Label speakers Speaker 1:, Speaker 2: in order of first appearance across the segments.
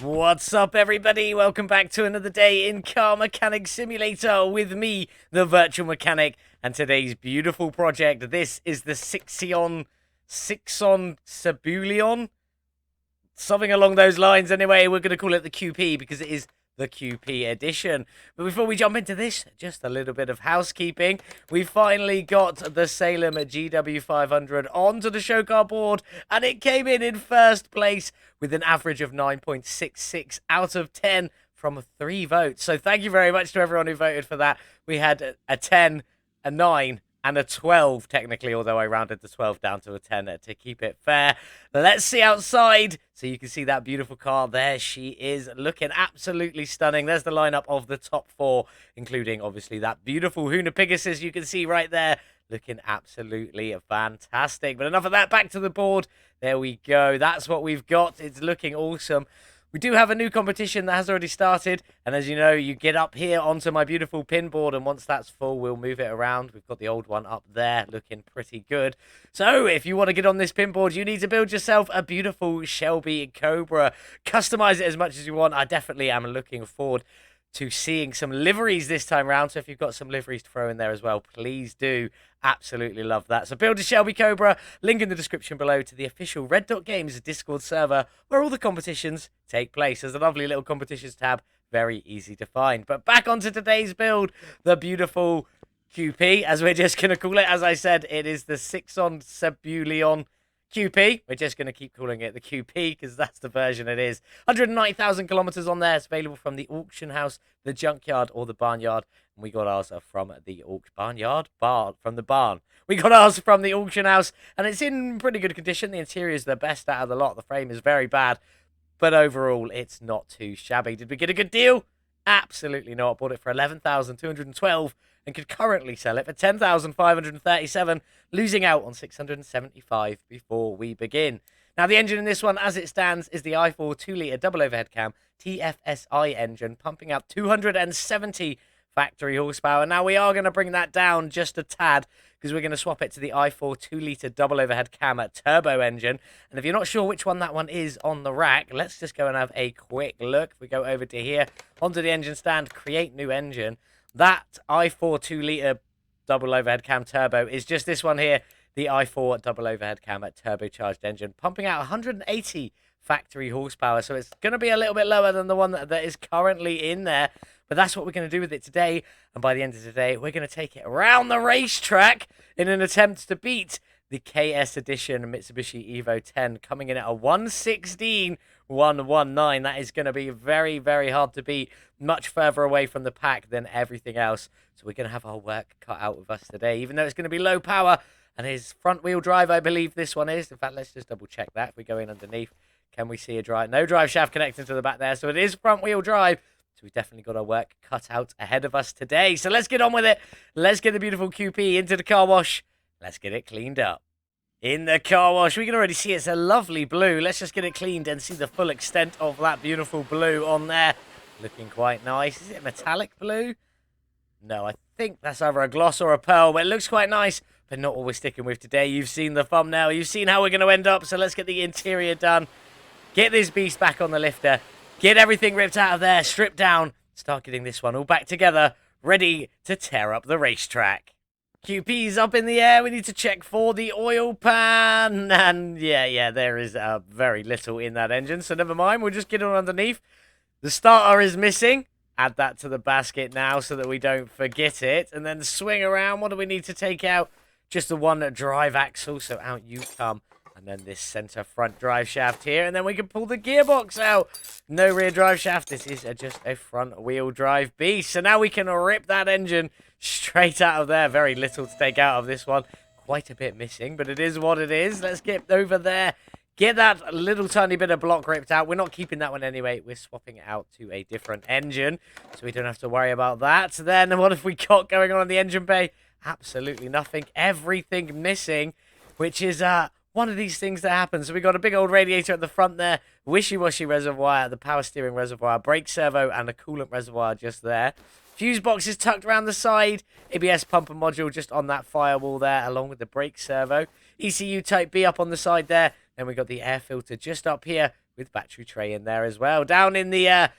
Speaker 1: What's up, everybody? Welcome back to another day in Car Mechanic Simulator with me, the Virtual Mechanic, and today's beautiful project. This is the Sixon Cebulion, something along those lines. Anyway, we're going to call it the QP because it is the QP edition. But before we jump into this, just a little bit of housekeeping. We finally got the Salem GW500 onto the show car board, and it came in first place with an average of 9.66 out of 10 from 3 votes. So thank you very much to everyone who voted for that. We had a 10, a 9, and a 12, technically, although I rounded the 12 down to a 10 to keep it fair. Let's see outside so you can see that beautiful car. There she is, looking absolutely stunning. There's the lineup of the top 4, including, obviously, that beautiful Huna Pegasus you can see right there. Looking absolutely fantastic. But enough of that, back to the board. There we go. That's what we've got. It's looking awesome. We do have a new competition that has already started, and as you know, you get up here onto my beautiful pin board, and once that's full, we'll move it around. We've got the old one up there, looking pretty good. So, if you want to get on this pin board, you need to build yourself a beautiful Shelby Cobra. Customize it as much as you want. I definitely am looking forward to seeing some liveries this time around. So if you've got some liveries to throw in there as well, please do. Absolutely love that. So build a Shelby Cobra. Link in the description below to the official Red Dot Games Discord server where all the competitions take place. There's a lovely little competitions tab. Very easy to find. But back onto today's build. The beautiful QP, as we're just going to call it. As I said, it is the Sixon Cebulion QP. We're just going to keep calling it the QP because that's the version it is. 190,000 kilometers on there. It's available from the auction house, the junkyard, or the barnyard. And we got ours from the from the barn. We got ours from the auction house, and it's in pretty good condition. The interior is the best out of the lot. The frame is very bad, but overall, it's not too shabby. Did we get a good deal? Absolutely not. Bought it for 11,212 and could currently sell it for 10,537, losing out on 675 before we begin. Now, the engine in this one, as it stands, is the i4 2-litre double overhead cam TFSI engine, pumping out 270 factory horsepower. Now, we are going to bring that down just a tad because we're going to swap it to the i4 2-litre double overhead cam turbo engine. And if you're not sure which one that one is on the rack, let's just go and have a quick look. If we go over to here, onto the engine stand, create new engine. That i4 2-litre double overhead cam turbo is just this one here, the i4 double overhead cam turbocharged engine, pumping out 180 factory horsepower. So it's going to be a little bit lower than the one that is currently in there. But that's what we're going to do with it today. And by the end of the day, we're going to take it around the racetrack in an attempt to beat the KS Edition Mitsubishi Evo 10, coming in at a 116,119. That is going to be very, very hard to beat. Much further away from the pack than everything else. So we're going to have our work cut out with us today, even though it's going to be low power. And his front-wheel drive, I believe this one is. In fact, let's just double-check that. If we go in underneath, can we see a drive? No drive shaft connecting to the back there. So it is front-wheel drive. So we've definitely got our work cut out ahead of us today. So let's get on with it. Let's get the beautiful QP into the car wash. Let's get it cleaned up. In the car wash, we can already see it's a lovely blue. Let's just get it cleaned and see the full extent of that beautiful blue on there. Looking quite nice. Is it metallic blue? No, I think that's either a gloss or a pearl, but it looks quite nice, but not what we're sticking with today. You've seen the thumbnail. You've seen how we're going to end up, so let's get the interior done. Get this beast back on the lifter. Get everything ripped out of there, stripped down. Start getting this one all back together, ready to tear up the racetrack. QP's up in the air. We need to check for the oil pan. And yeah, there is very little in that engine. So never mind. We'll just get on underneath. The starter is missing. Add that to the basket now so that we don't forget it. And then swing around. What do we need to take out? Just the one drive axle. So out you come. And then this center front drive shaft here. And then we can pull the gearbox out. No rear drive shaft. This is just a front wheel drive beast. So now we can rip that engine straight out of there. Very little to take out of this one. Quite a bit missing, but it is what it is. Let's get over there. Get that little tiny bit of block ripped out. We're not keeping that one anyway. We're swapping it out to a different engine. So we don't have to worry about that. Then what have we got going on in the engine bay? Absolutely nothing. Everything missing, which is one of these things that happens. So we got a big old radiator at the front there, wishy-washy reservoir, the power steering reservoir, brake servo, and a coolant reservoir just there. Fuse box is tucked around the side. ABS pumper module just on that firewall there, along with the brake servo. ECU Type B up on the side there. Then we got the air filter just up here with battery tray in there as well. Down in the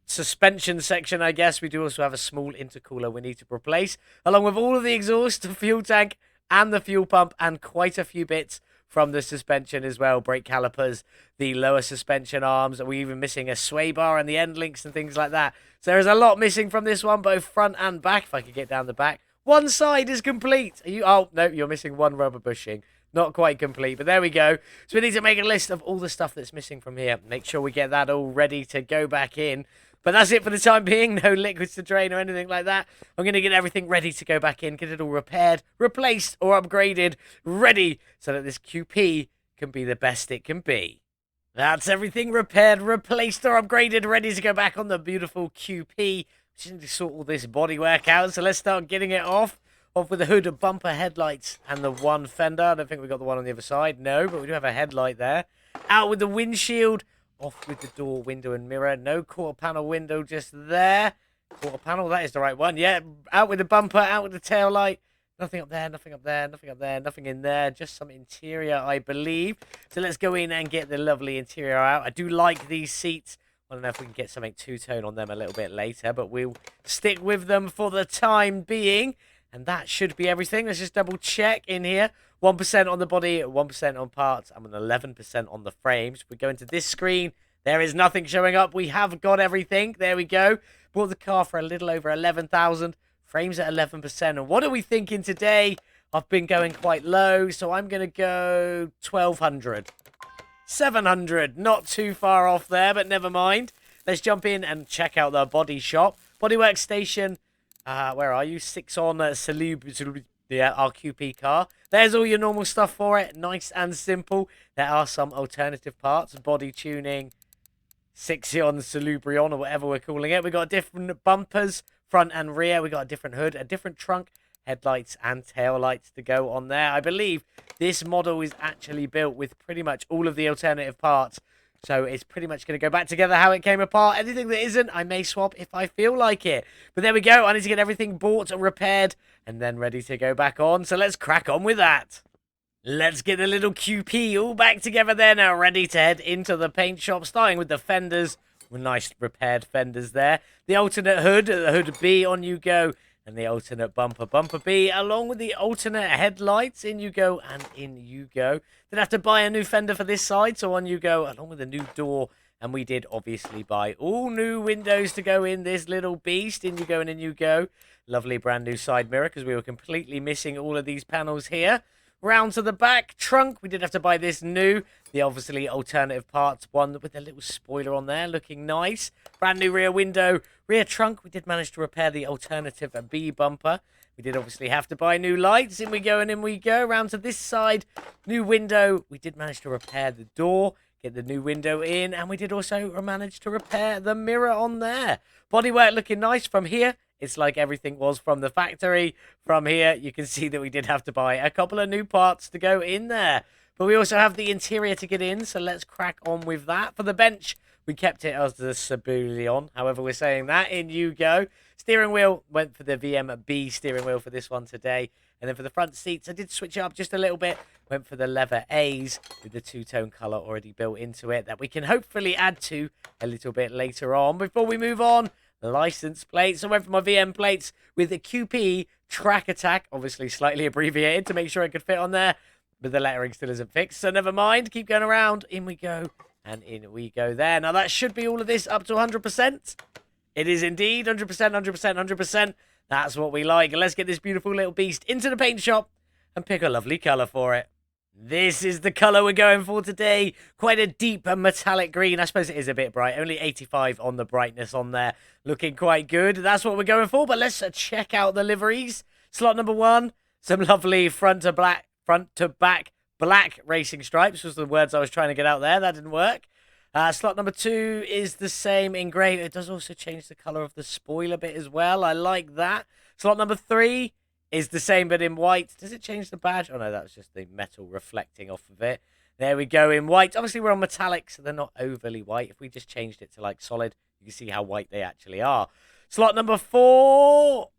Speaker 1: suspension section, I guess, we do also have a small intercooler we need to replace, along with all of the exhaust, the fuel tank, and the fuel pump, and quite a few bits from the suspension as well. Brake calipers, the lower suspension arms. We're even missing a sway bar and the end links and things like that. So there's a lot missing from this one, both front and back. If I could get down the back. One side is complete. Are you? Oh, no, you're missing one rubber bushing. Not quite complete, but there we go. So we need to make a list of all the stuff that's missing from here. Make sure we get that all ready to go back in. But that's it for the time being. No liquids to drain or anything like that. I'm going to get everything ready to go back in, get it all repaired, replaced, or upgraded, ready so that this QP can be the best it can be. That's everything repaired, replaced, or upgraded, ready to go back on the beautiful QP. Just need to sort all this bodywork out, so let's start getting it off. Off with the hood, bumper, headlights, and the one fender. I don't think we got the one on the other side. No, but we do have a headlight there. Out with the windshield. Off with the door, window, and mirror. No quarter panel window just there. Quarter panel, that is the right one. Yeah, out with the bumper, out with the tail light. Nothing up there, nothing up there, nothing up there, nothing in there. Just some interior, I believe. So let's go in and get the lovely interior out. I do like these seats. I don't know if we can get something two-tone on them a little bit later, but we'll stick with them for the time being. And that should be everything. Let's just double check in here. 1% on the body, 1% on parts, and 11% on the frames. If we go into this screen, there is nothing showing up. We have got everything. There we go. Bought the car for a little over 11,000. Frames at 11%. And what are we thinking today? I've been going quite low, so I'm going to go 1,200. 700. Not too far off there, but never mind. Let's jump in and check out the body shop. Bodywork station. Where are you? Sixon Cebulion. Yeah, our QP car. There's all your normal stuff for it. Nice and simple. There are some alternative parts. Body tuning. Sixon Cebulion, or whatever we're calling it. We've got different bumpers, front and rear. We've got a different hood, a different trunk, headlights and tail lights to go on there. I believe this model is actually built with pretty much all of the alternative parts. So it's pretty much going to go back together how it came apart. Anything that isn't, I may swap if I feel like it. But there we go. I need to get everything bought, repaired, and then ready to go back on. So let's crack on with that. Let's get the little QP all back together there now. Ready to head into the paint shop, starting with the fenders. Nice repaired fenders there. The alternate hood, the hood B, on you go. And the alternate bumper, bumper B, along with the alternate headlights. In you go, and in you go. Didn't have to buy a new fender for this side, so on you go, along with a new door. And we did obviously buy all new windows to go in this little beast. In you go, and in you go. Lovely brand new side mirror, because we were completely missing all of these panels here. Round to the back, trunk, we did have to buy this new. The obviously alternative parts one with a little spoiler on there, looking nice. Brand new rear window, rear trunk, we did manage to repair the alternative B bumper. We did obviously have to buy new lights. In we go and in we go. Round to this side, new window. We did manage to repair the door, get the new window in, and we did also manage to repair the mirror on there. Bodywork looking nice from here. It's like everything was from the factory. From here, you can see that we did have to buy a couple of new parts to go in there. But we also have the interior to get in, so let's crack on with that. For the bench, we kept it as the Cebulion, however we're saying that. In you go. Steering wheel, went for the VMB steering wheel for this one today. And then for the front seats, I did switch it up just a little bit. Went for the leather A's with the two-tone colour already built into it that we can hopefully add to a little bit later on. Before we move on, license plates. So I went for my VM plates with the QP Track Attack, obviously slightly abbreviated to make sure it could fit on there, but the lettering still isn't fixed, so never mind. Keep going around. In we go, and in we go there. Now that should be all of this up to 100%. It is indeed 100%, 100%, 100%. That's what we like. Let's get this beautiful little beast into the paint shop and pick a lovely colour for it. This is the colour we're going for today. Quite a deep metallic green. I suppose it is a bit bright. Only 85 on the brightness on there. Looking quite good. That's what we're going for. But let's check out the liveries. Slot number 1. Some lovely front to back black racing stripes was the words I was trying to get out there. That didn't work. Slot number 2 is the same in grey. It does also change the colour of the spoiler bit as well. I like that. Slot number 3 is the same but in white. Does it change the badge? Oh, no, that's just the metal reflecting off of it. There we go, in white. Obviously, we're on metallic, so they're not overly white. If we just changed it to, like, solid, you can see how white they actually are. Slot number 4,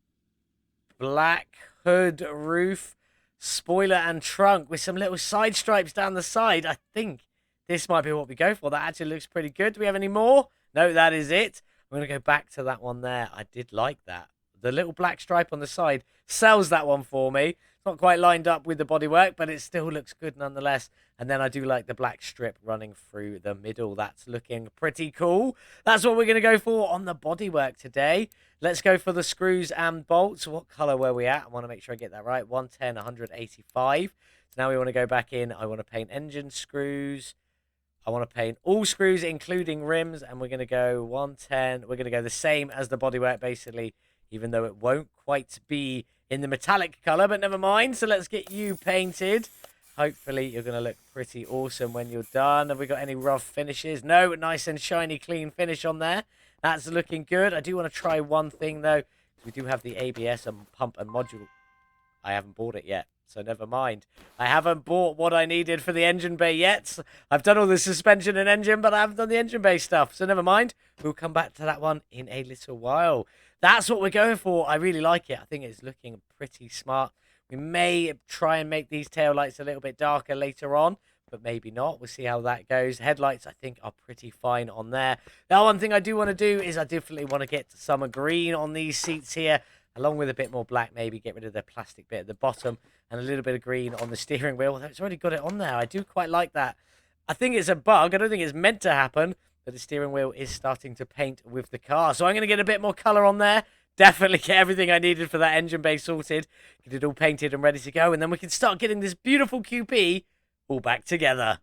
Speaker 1: black hood, roof, spoiler and trunk with some little side stripes down the side. I think this might be what we go for. That actually looks pretty good. Do we have any more? No, that is it. I'm going to go back to that one there. I did like that. The little black stripe on the side sells that one for me. It's not quite lined up with the bodywork, but it still looks good nonetheless. And then I do like the black strip running through the middle. That's looking pretty cool. That's what we're going to go for on the bodywork today. Let's go for the screws and bolts. What color were we at? I want to make sure I get that right. 110, 185. So now we want to go back in. I want to paint engine screws. I want to paint all screws, including rims. And we're going to go 110. We're going to go the same as the bodywork, basically, even though it won't quite be in the metallic color, but never mind. So let's get you painted. Hopefully you're going to look pretty awesome when you're done. Have we got any rough finishes? No, nice and shiny, clean finish on there. That's looking good. I do want to try one thing, though. We do have the ABS and pump and module. I haven't bought it yet, so never mind. I haven't bought what I needed for the engine bay yet. I've done all the suspension and engine, but I haven't done the engine bay stuff, so never mind. We'll come back to that one in a little while. That's what we're going for. I really like it. I think it's looking pretty smart. We may try and make these taillights a little bit darker later on, but maybe not. We'll see how that goes. Headlights, I think, are pretty fine on there. Now, one thing I do want to do is I definitely want to get some green on these seats here, along with a bit more black, maybe get rid of the plastic bit at the bottom, and a little bit of green on the steering wheel. It's already got it on there. I do quite like that. I think it's a bug. I don't think it's meant to happen, but the steering wheel is starting to paint with the car. So I'm going to get a bit more colour on there. Definitely get everything I needed for that engine bay sorted. Get it all painted and ready to go. And then we can start getting this beautiful QP all back together.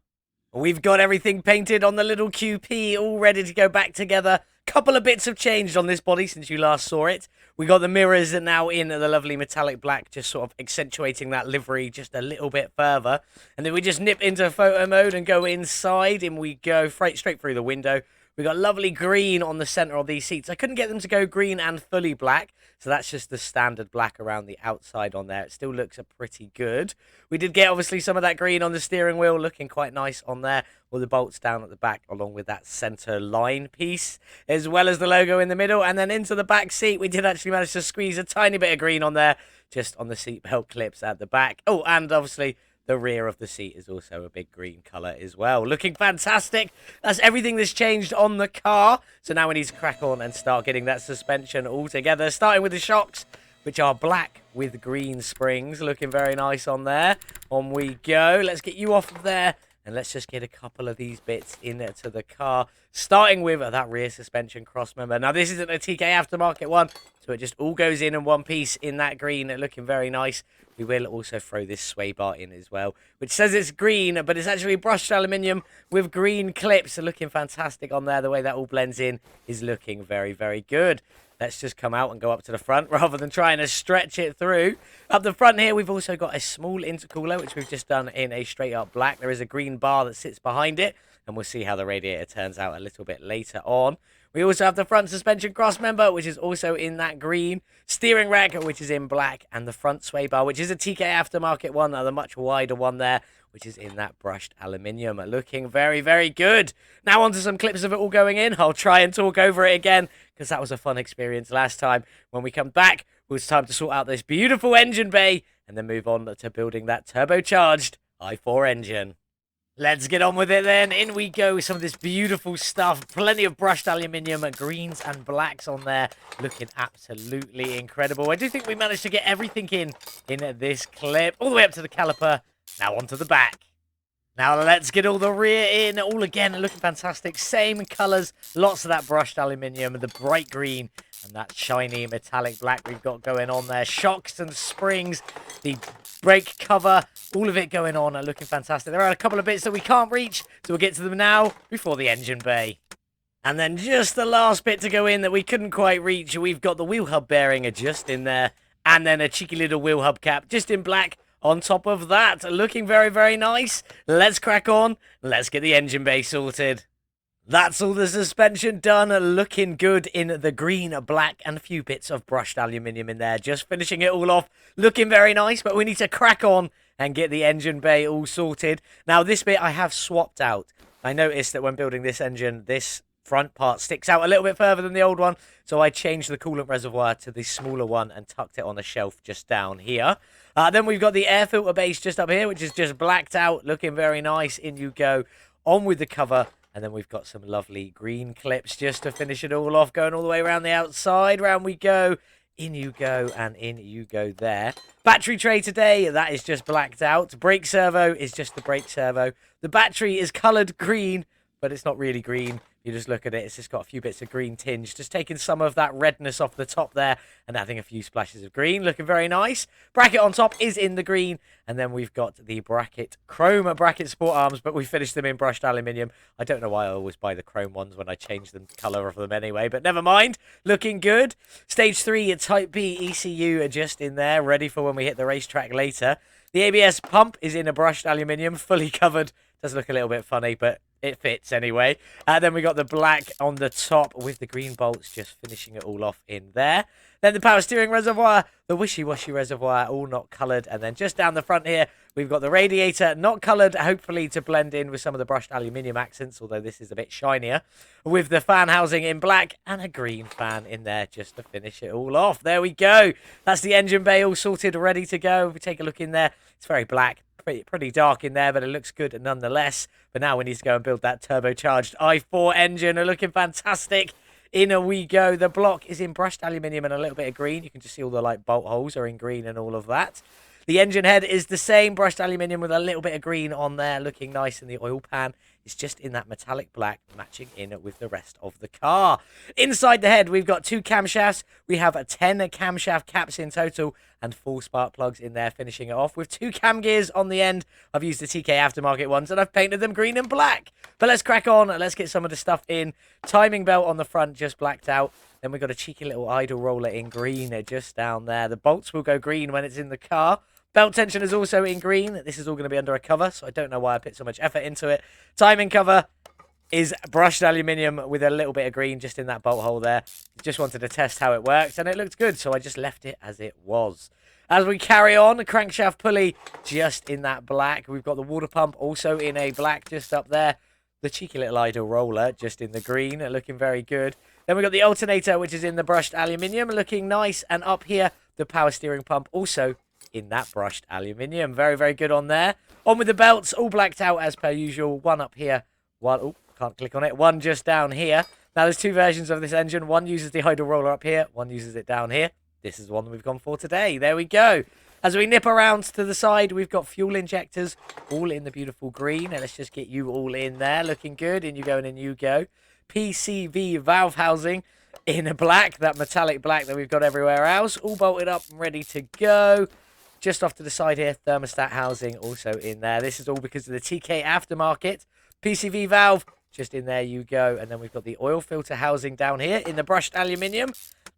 Speaker 1: We've got everything painted on the little QP, all ready to go back together. Couple of bits have changed on this body since you last saw it. We got the mirrors are now in the lovely metallic black, just sort of accentuating that livery just a little bit further. And then we just nip into photo mode and go inside, and we go straight through the window. We got lovely green on the center of these seats. I couldn't get them to go green and fully black, so that's just the standard black around the outside on there. It still looks pretty good. We did get, obviously, some of that green on the steering wheel, looking quite nice on there. All the bolts down at the back, along with that center line piece, as well as the logo in the middle. And then into the back seat, we did actually manage to squeeze a tiny bit of green on there, just on the seatbelt clips at the back. Oh, and obviously the rear of the seat is also a big green colour as well. Looking fantastic. That's everything that's changed on the car. So now we need to crack on and start getting that suspension all together. Starting with the shocks, which are black with green springs. Looking very nice on there. On we go. Let's get you off of there. And let's just get a couple of these bits into the car. Starting with that rear suspension cross member. Now, this isn't a TK Aftermarket one, so it just all goes in one piece in that green. Looking very nice. We will also throw this sway bar in as well, which says it's green, but it's actually brushed aluminium with green clips. So looking fantastic on there. The way that all blends in is looking very, very good. Let's just come out and go up to the front rather than trying to stretch it through. Up the front here, we've also got a small intercooler, which we've just done in a straight up black. There is a green bar that sits behind it, and we'll see how the radiator turns out a little bit later on. We also have the front suspension cross member, which is also in that green. Steering rack, which is in black. And the front sway bar, which is a TK Aftermarket one, the much wider one there, which is in that brushed aluminium. Looking very, very good. Now onto some clips of it all going in. I'll try and talk over it again, because that was a fun experience last time. When we come back, it's time to sort out this beautiful engine bay and then move on to building that turbocharged i4 engine. Let's get on with it then. In we go with some of this beautiful stuff. Plenty of brushed aluminium, greens and blacks on there. Looking absolutely incredible. I do think we managed to get everything in this clip. All the way up to the caliper. Now onto the back. Now let's get all the rear in. All again looking fantastic. Same colours. Lots of that brushed aluminium. The bright green and that shiny metallic black we've got going on there. Shocks and springs. The brake cover. All of it going on and looking fantastic. There are a couple of bits that we can't reach, so we'll get to them now before the engine bay. And then just the last bit to go in that we couldn't quite reach. We've got the wheel hub bearing just in there. And then a cheeky little wheel hub cap just in black on top of that. Looking very, very nice. Let's crack on. Let's get the engine bay sorted. That's all the suspension done, looking good in the green, black, and a few bits of brushed aluminium in there. Just finishing it all off, looking very nice, but we need to crack on and get the engine bay all sorted. Now, this bit I have swapped out. I noticed that when building this engine, this front part sticks out a little bit further than the old one, so I changed the coolant reservoir to the smaller one and tucked it on a shelf just down here. Then we've got the air filter base just up here, which is just blacked out, looking very nice. In you go. on with the cover. And then we've got some lovely green clips just to finish it all off, going all the way around the outside. Round we go. In you go, and in you go there. Battery tray today, that is just blacked out. Brake servo is just the brake servo. The battery is coloured green, but it's not really green. You just look at it, it's just got a few bits of green tinge. Just taking some of that redness off the top there and adding a few splashes of green. Looking very nice. Bracket on top is in the green. And then we've got the bracket, chrome bracket sport arms, but we finished them in brushed aluminium. I don't know why I always buy the chrome ones when I change the colour of them anyway, but never mind. Looking good. Stage 3, Type B ECU are just in there, ready for when we hit the racetrack later. The ABS pump is in a brushed aluminium, fully covered. Does look a little bit funny, but it fits anyway. Then we got the black on the top with the green bolts, just finishing it all off in there. Then the power steering reservoir, the wishy-washy reservoir, all not coloured. And then just down the front here, we've got the radiator, not coloured, hopefully to blend in with some of the brushed aluminium accents, although this is a bit shinier. With the fan housing in black and a green fan in there just to finish it all off. There we go. That's the engine bay all sorted, ready to go. If we take a look in there, it's very black. Pretty dark in there, but it looks good nonetheless. But now we need to go and build that turbocharged i4 engine. They're looking fantastic. In we go. The block is in brushed aluminium and a little bit of green. You can just see all the bolt holes are in green and all of that. The engine head is the same, brushed aluminium with a little bit of green on there, looking nice. And the oil pan is just in that metallic black, matching in with the rest of the car. Inside the head, we've got 2 camshafts. We have 10 camshaft caps in total and 4 spark plugs in there, finishing it off with 2 cam gears on the end. I've used the TK Aftermarket ones, and I've painted them green and black. But let's crack on. Let's get some of the stuff in. Timing belt on the front, just blacked out. Then we've got a cheeky little idle roller in green just down there. The bolts will go green when it's in the car. Belt tension is also in green. This is all going to be under a cover, so I don't know why I put so much effort into it. Timing cover is brushed aluminium with a little bit of green just in that bolt hole there. Just wanted to test how it worked, and it looked good, so I just left it as it was. As we carry on, the crankshaft pulley just in that black. We've got the water pump also in a black just up there. The cheeky little idle roller just in the green, looking very good. Then we've got the alternator, which is in the brushed aluminium, looking nice. And up here, the power steering pump also in that brushed aluminium. Very, very good on there. On with the belts, all blacked out as per usual. One up here, one, oh, can't click on it. One just down here. Now, there's 2 versions of this engine. One uses the idle roller up here, one uses it down here. This is the one we've gone for today. There we go. As we nip around to the side, we've got fuel injectors, all in the beautiful green. And let's just get you all in there, looking good. In you go and in you go. PCV valve housing in a black, that metallic black that we've got everywhere else. All bolted up and ready to go. Just off to the side here, thermostat housing also in there. This is all because of the TK Aftermarket. PCV valve, just in there you go. And then we've got the oil filter housing down here in the brushed aluminium.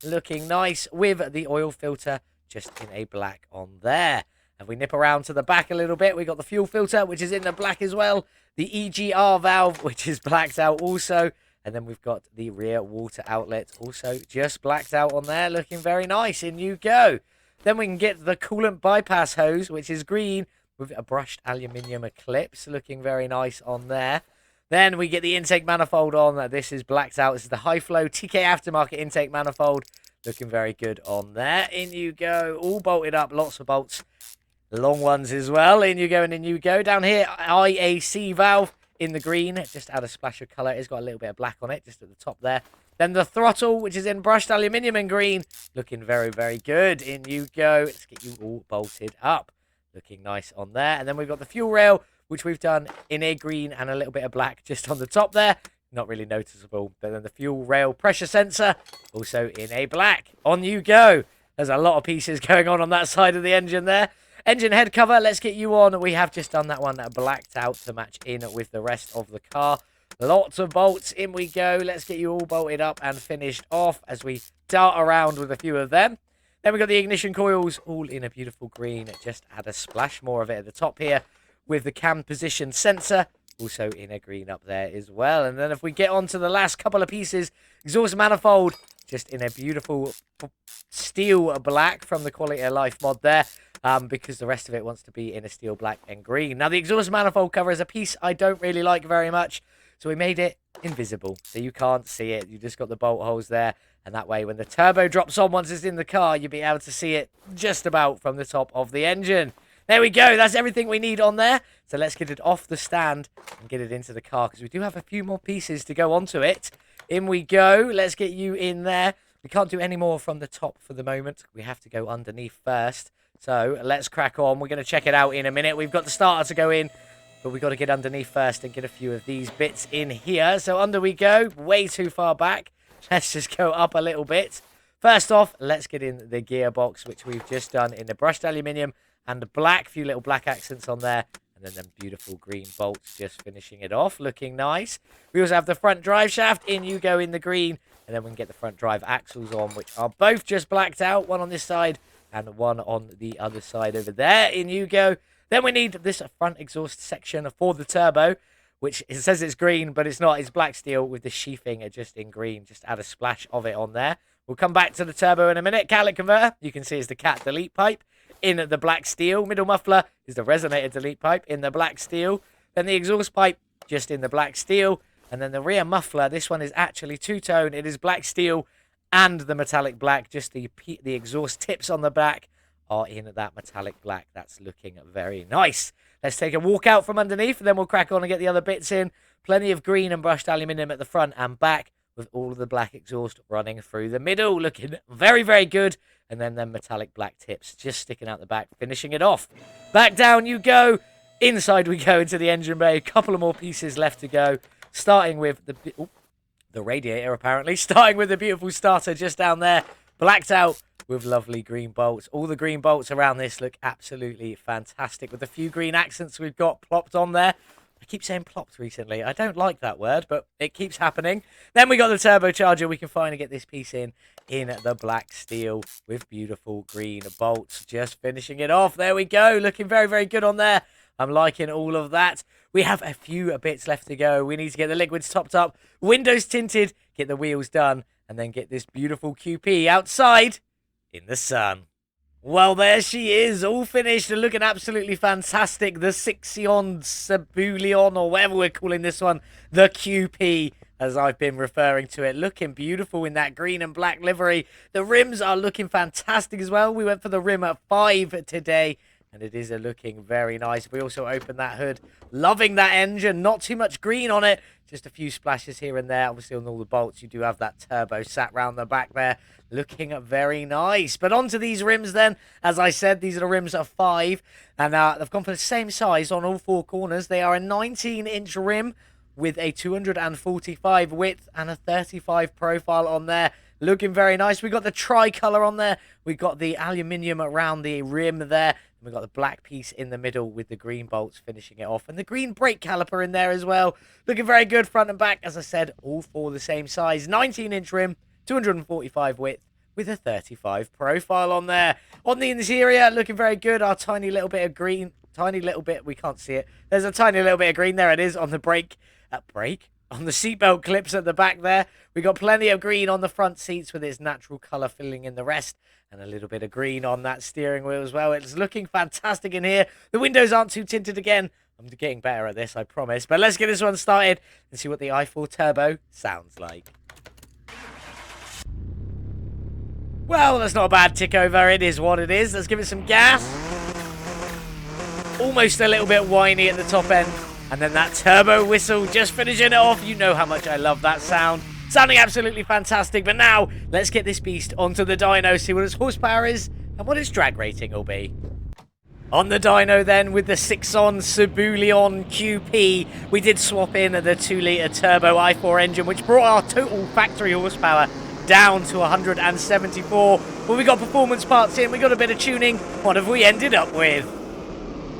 Speaker 1: Looking nice with the oil filter just in a black on there. And we nip around to the back a little bit. We've got the fuel filter, which is in the black as well. The EGR valve, which is blacked out also. And then we've got the rear water outlet also just blacked out on there. Looking very nice. In you go. Then we can get the coolant bypass hose, which is green with a brushed aluminium eclipse. Looking very nice on there. Then we get the intake manifold on. This is blacked out. This is the high flow TK Aftermarket intake manifold. Looking very good on there. In you go. All bolted up. Lots of bolts. Long ones as well. In you go and in you go. Down here, IAC valve in the green. Just add a splash of colour. It's got a little bit of black on it just at the top there. Then the throttle, which is in brushed aluminium and green. Looking very, very good. In you go. Let's get you all bolted up. Looking nice on there. And then we've got the fuel rail, which we've done in a green and a little bit of black just on the top there. Not really noticeable. But then the fuel rail pressure sensor, also in a black. On you go. There's a lot of pieces going on that side of the engine there. Engine head cover, let's get you on. We have just done that one blacked out to match in with the rest of the car. Lots of bolts, in we go. Let's get you all bolted up and finished off as we dart around with a few of them. Then we've got the ignition coils, all in a beautiful green. Just add a splash more of it at the top here with the cam position sensor, also in a green up there as well. And then if we get on to the last couple of pieces, exhaust manifold, just in a beautiful steel black from the Quality of Life mod there. Because the rest of it wants to be in a steel black and green. Now, the exhaust manifold cover is a piece I don't really like very much, so we made it invisible, so you can't see it. You just got the bolt holes there, and that way, when the turbo drops on once it's in the car, you'll be able to see it just about from the top of the engine. There we go. That's everything we need on there. So let's get it off the stand and get it into the car because we do have a few more pieces to go onto it. In we go. Let's get you in there. We can't do any more from the top for the moment. We have to go underneath first. So let's crack on. We're going to check it out in a minute. We've got the starter to go in, but we've got to get underneath first and get a few of these bits in here. So under we go. Way too far back. Let's just go up a little bit. First off, let's get in the gearbox, which we've just done in the brushed aluminium and the black. Few little black accents on there. And then them beautiful green bolts just finishing it off. Looking nice. We also have the front drive shaft. In you go in the green. And then we can get the front drive axles on, which are both just blacked out. One on this side and one on the other side over there. In you go. Then we need this front exhaust section for the turbo, which it says it's green, but it's not. It's black steel with the sheathing just in green. Just add a splash of it on there. We'll come back to the turbo in a minute. Catalytic converter, you can see is the cat delete pipe in the black steel. Middle muffler is the resonator delete pipe in the black steel. Then the exhaust pipe just in the black steel. And then the rear muffler, this one is actually two-tone. It is black steel and the metallic black. Just the exhaust tips on the back are in that metallic black. That's looking very nice. Let's take a walk out from underneath, and then we'll crack on and get the other bits in. Plenty of green and brushed aluminium at the front and back, with all of the black exhaust running through the middle. Looking very, very good. And then the metallic black tips just sticking out the back, finishing it off. Back down you go. Inside we go into the engine bay. A couple of more pieces left to go. Starting with the radiator, apparently. Starting with the beautiful starter just down there. Blacked out with lovely green bolts. All the green bolts around this look absolutely fantastic. With a few green accents we've got plopped on there. I keep saying plopped recently. I don't like that word, but it keeps happening. Then we got the turbocharger. We can finally get this piece in the black steel with beautiful green bolts. Just finishing it off. There we go. Looking very, very good on there. I'm liking all of that. We have a few bits left to go. We need to get the liquids topped up, windows tinted, get the wheels done, and then get this beautiful QP outside in the sun. Well, there she is, all finished and looking absolutely fantastic. The Sixon Cebulion, or whatever we're calling this one, the QP, as I've been referring to it. Looking beautiful in that green and black livery. The rims are looking fantastic as well. We went for the rim at 5 today, and it is looking very nice. We also opened that hood. Loving that engine. Not too much green on it. Just a few splashes here and there. Obviously, on all the bolts, you do have that turbo sat round the back there. Looking very nice. But onto these rims then. As I said, these are the rims at 5. And they've gone for the same size on all 4 corners. They are a 19-inch rim with a 245 width and a 35 profile on there. Looking very nice. We got the tricolour on there. We got the aluminium around the rim there. And we got the black piece in the middle with the green bolts finishing it off. And the green brake caliper in there as well. Looking very good front and back. As I said, all 4 the same size. 19-inch rim, 245 width with a 35 profile on there. On the interior, looking very good. Our tiny little bit of green. Tiny little bit. We can't see it. There's a tiny little bit of green. There it is on the brake. On the seatbelt clips at the back there. We got plenty of green on the front seats with its natural colour filling in the rest. And a little bit of green on that steering wheel as well. It's looking fantastic in here. The windows aren't too tinted again. I'm getting better at this, I promise. But let's get this one started and see what the i4 Turbo sounds like. Well, that's not a bad tick over. It is what it is. Let's give it some gas. Almost a little bit whiny at the top end. And then that turbo whistle just finishing it off. You know how much I love that sound. Sounding absolutely fantastic. But now, let's get this beast onto the dyno, see what its horsepower is and what its drag rating will be. On the dyno then, with the Sixon Cebulion QP, we did swap in the 2-litre turbo i4 engine, which brought our total factory horsepower down to 174. But we got performance parts in, we got a bit of tuning. What have we ended up with?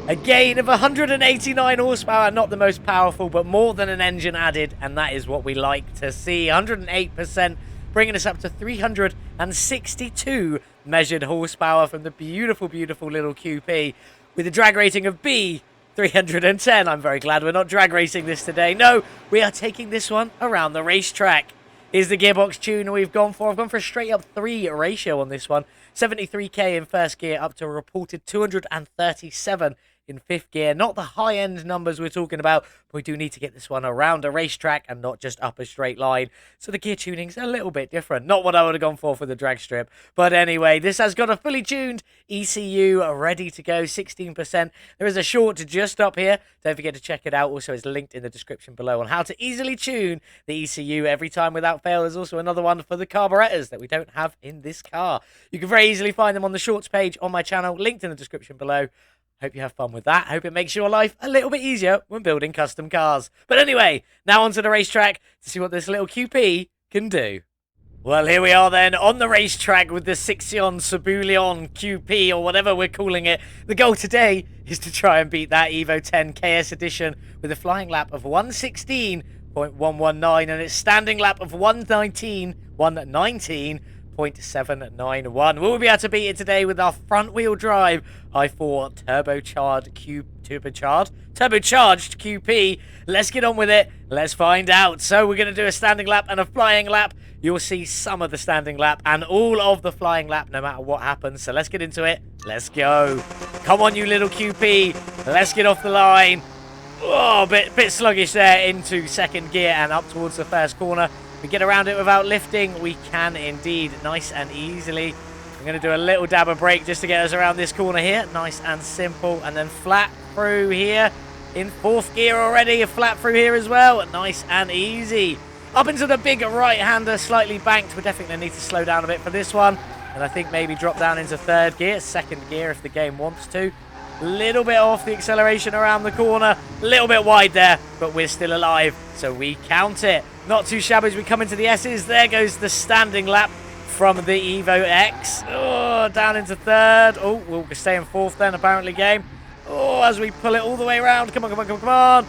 Speaker 1: A gain of 189 horsepower, not the most powerful, but more than an engine added, and that is what we like to see. 108%, bringing us up to 362 measured horsepower from the beautiful, beautiful little QP, with a drag rating of B, 310. I'm very glad we're not drag racing this today. No, we are taking this one around the racetrack. Here's the gearbox tune we've gone for. I've gone for a straight up 3 ratio on this one. 73k in first gear up to a reported 237 in 5th gear. Not the high-end numbers we're talking about, but we do need to get this one around a racetrack and not just up a straight line. So the gear tuning's a little bit different. Not what I would have gone for the drag strip. But anyway, this has got a fully tuned ECU ready to go, 16%. There is a short just up here. Don't forget to check it out. Also, it's linked in the description below on how to easily tune the ECU every time without fail. There's also another one for the carburetors that we don't have in this car. You can very easily find them on the shorts page on my channel, linked in the description below. Hope you have fun with that. Hope it makes your life a little bit easier when building custom cars. But anyway, now onto the racetrack to see what this little QP can do. Well, here we are then on the racetrack with the Sixon Cebulion QP or whatever we're calling it. The goal today is to try and beat that Evo 10 KS edition with a flying lap of 116.119 and its standing lap of 119.791. Will we be able to beat it today with our front wheel drive i4 turbocharged QP? Let's get on with it. Let's find out. So we're going to do a standing lap and a flying lap. You'll see some of the standing lap and all of the flying lap no matter what happens. So let's get into it. Let's go. Come on, you little QP. Let's get off the line. Oh, bit sluggish there into 2nd gear and up towards the 1st corner. We get around it without lifting. We can indeed, nice and easily. I'm going to do a little dab of brake just to get us around this corner here. Nice and simple. And then flat through here in 4th gear already. A flat through here as well. Nice and easy. Up into the big right-hander, slightly banked. We definitely need to slow down a bit for this one. And I think maybe drop down into 3rd gear, 2nd gear if the game wants to. Little bit off the acceleration around the corner. A little bit wide there, but we're still alive, so we count it. Not too shabby as we come into the S's. There goes the standing lap from the Evo X. Oh, down into 3rd. Oh, we'll stay in 4th then, apparently, game. Oh, as we pull it all the way around. Come on, come on, come on, come on.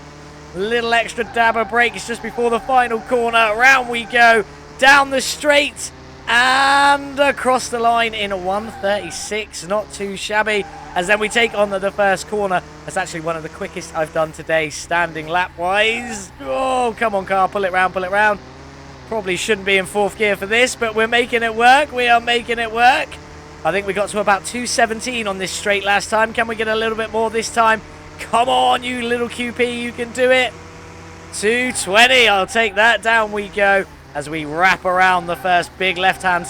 Speaker 1: Little extra dab of brakes just before the final corner. Round we go. Down the straight. And across the line in 136. Not too shabby. As then we take on the 1st corner. That's actually one of the quickest I've done today, standing lap-wise. Oh, come on, car. Pull it round, pull it round. Probably shouldn't be in 4th gear for this, but we're making it work. We are making it work. I think we got to about 217 on this straight last time. Can we get a little bit more this time? Come on, you little QP. You can do it. 220. I'll take that. Down we go as we wrap around the first big left-hand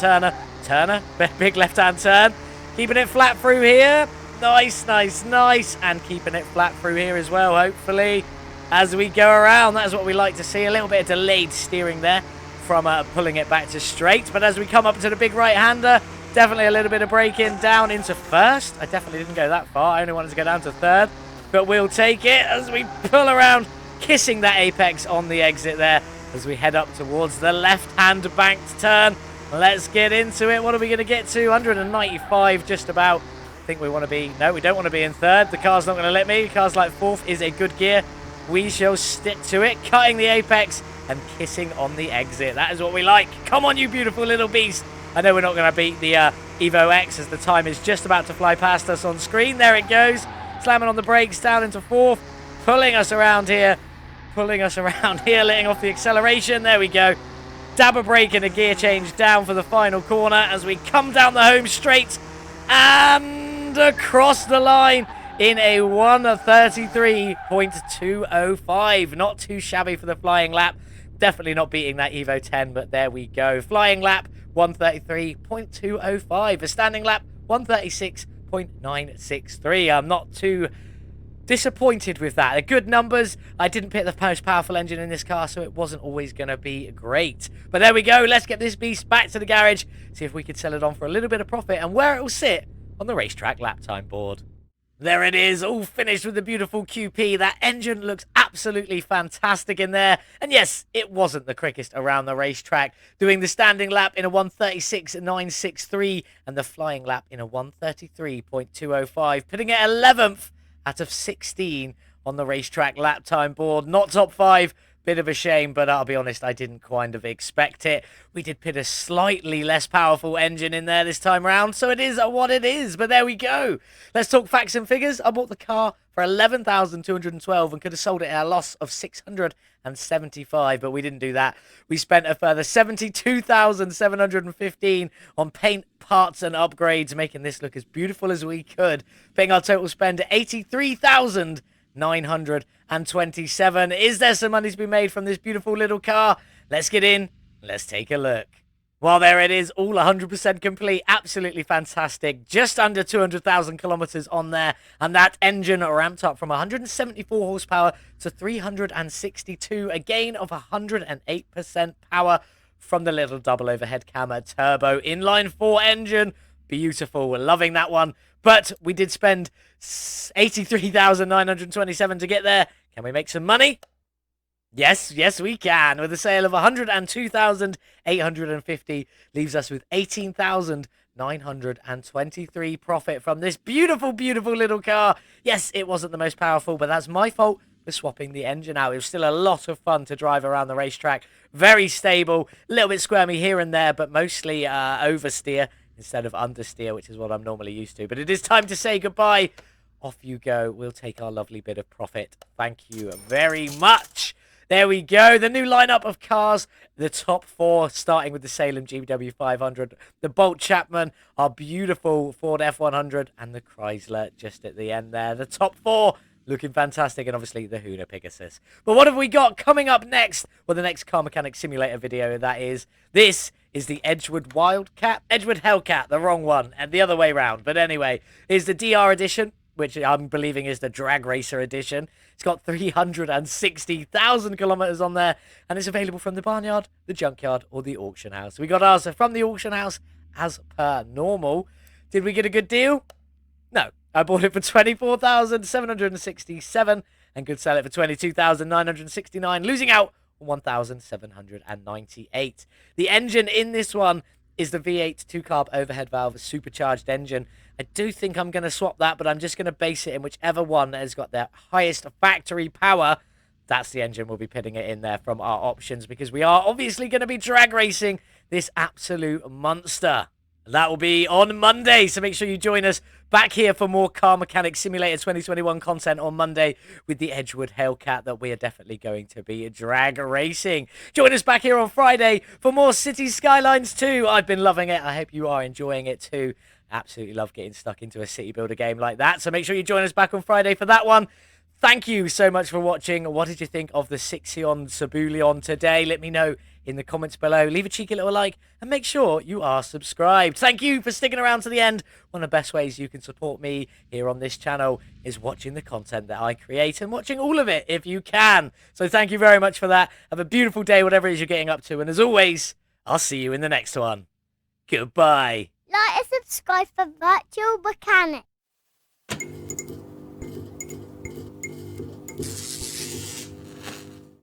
Speaker 1: big left-hand turn. Keeping it flat through here. Nice, nice, nice. And keeping it flat through here as well, hopefully. As we go around, that's what we like to see. A little bit of delayed steering there from pulling it back to straight. But as we come up to the big right-hander, definitely a little bit of braking down into 1st. I definitely didn't go that far. I only wanted to go down to 3rd. But we'll take it as we pull around, kissing that apex on the exit there as we head up towards the left-hand banked turn. Let's get into it. What are we going to get to? 195 just about. I think we want to be... No, we don't want to be in 3rd. The car's not going to let me. The car's like 4th is a good gear. We shall stick to it, cutting the apex and kissing on the exit. That is what we like. Come on, you beautiful little beast. I know we're not going to beat the Evo X as the time is just about to fly past us on screen. There it goes. Slamming on the brakes down into 4th. Pulling us around here. Letting off the acceleration. There we go. Dab a brake and a gear change down for the final corner as we come down the home straight and across the line in a 133.205. Not too shabby for the flying lap. Definitely not beating that Evo 10, but there we go. Flying lap 133.205. A standing lap 136.963. I'm not too disappointed with that. They're good numbers. I didn't pick the most powerful engine in this car, so it wasn't always going to be great. But there we go. Let's get this beast back to the garage, see if we can sell it on for a little bit of profit and where it will sit on the racetrack lap time board. There it is, all finished with the beautiful QP. That engine looks absolutely fantastic in there. And yes, it wasn't the quickest around the racetrack. Doing the standing lap in a 136.963 and the flying lap in a 133.205. Putting it 11th out of 16 on the racetrack lap time board. Not top 5, Bit of a shame, but I'll be honest, I didn't kind of expect it. We did put a slightly less powerful engine in there this time around, so it is what it is, but there we go. Let's talk facts and figures. I bought the car for 11,212 and could have sold it at a loss of 675, but we didn't do that. We spent a further 72,715 on paint, parts and upgrades, making this look as beautiful as we could, paying our total spend at 83,927. Is there some money to be made from this beautiful little car? Let's get in. Let's take a look. Well, there it is, all 100% complete. Absolutely fantastic. Just under 200,000 kilometers on there. And that engine ramped up from 174 horsepower to 362. A gain of 108% power from the little double overhead camera turbo inline 4 engine. Beautiful. Loving that one. But we did spend 83,927 to get there. Can we make some money? Yes, we can. With a sale of 102,850, leaves us with 18,923 profit from this beautiful, beautiful little car. Yes, it wasn't the most powerful, but that's my fault for swapping the engine out. It was still a lot of fun to drive around the racetrack. Very stable, a little bit squirmy here and there, but mostly oversteer instead of understeer, which is what I'm normally used to. But it is time to say goodbye. Off you go. We'll take our lovely bit of profit. Thank you very much. There we go. The new lineup of cars. The top 4, starting with the Salem GW 500, the Bolt Chapman, our beautiful Ford F100, and the Chrysler just at the end there. The top 4 looking fantastic, and obviously the Huna Pegasus. But what have we got coming up next? Well, the next Car Mechanic Simulator video, that is. This is the Edgewood Hellcat, the wrong one, and the other way round. But anyway, is the DR edition, which I'm believing is the Drag Racer edition. It's got 360,000 kilometers on there, and it's available from the barnyard, the junkyard, or the auction house. We got ours from the auction house as per normal. Did we get a good deal? No. I bought it for 24,767 and could sell it for 22,969, losing out on 1,798. The engine in this one is the V8 2-carb overhead valve supercharged engine. I do think I'm going to swap that, but I'm just going to base it in whichever one has got the highest factory power. That's the engine we'll be putting it in there from our options, because we are obviously going to be drag racing this absolute monster. That will be on Monday, so make sure you join us back here for more Car Mechanic Simulator 2021 content on Monday with the Edgewood Hellcat that we are definitely going to be drag racing. Join us back here on Friday for more City Skylines 2. I've been loving it. I hope you are enjoying it too. Absolutely love getting stuck into a city builder game like that, so make sure you join us back on Friday for that one. Thank you so much for watching. What did you think of the Sixon Cebulion today? Let me know in the comments below. Leave a cheeky little like and make sure you are subscribed. Thank you for sticking around to the end. One of the best ways you can support me here on this channel is watching the content that I create and watching all of it if you can. So thank you very much for that. Have a beautiful day, whatever it is you're getting up to. And as always, I'll see you in the next one. Goodbye.
Speaker 2: Like and subscribe for Virtual Mechanic.